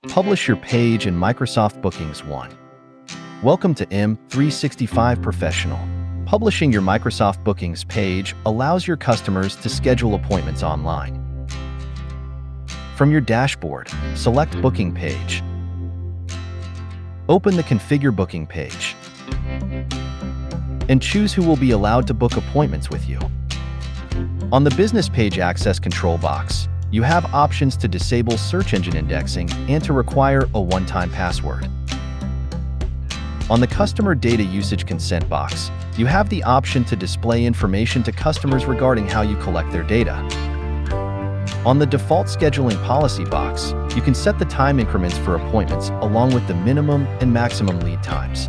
Publish your page in Microsoft Bookings 1. Welcome to M365 Professional. Publishing your Microsoft Bookings page allows your customers to schedule appointments online. From your dashboard, select Booking Page. Open the Configure Booking page and choose who will be allowed to book appointments with you. On the Business Page Access control box, you have options to disable search engine indexing and to require a one-time password. On the Customer Data Usage Consent box, you have the option to display information to customers regarding how you collect their data. On the Default Scheduling Policy box, you can set the time increments for appointments along with the minimum and maximum lead times.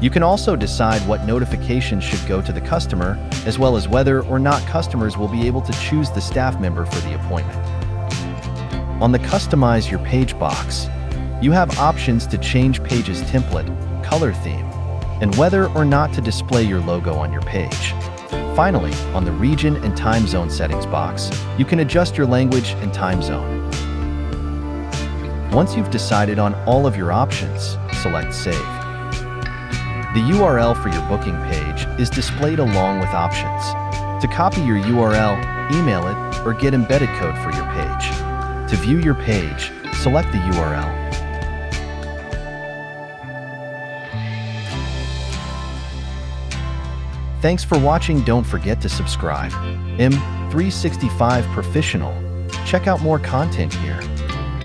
You can also decide what notifications should go to the customer, as well as whether or not customers will be able to choose the staff member for the appointment. On the Customize Your Page box, you have options to change page's template, color theme, and whether or not to display your logo on your page. Finally, on the Region and Time Zone Settings box, you can adjust your language and time zone. Once you've decided on all of your options, select Save. The URL for your booking page is displayed along with options. To copy your URL, email it, or get embedded code for your page. To view your page, select the URL. Thanks for watching. Don't forget to subscribe. M365 Professional. Check out more content here.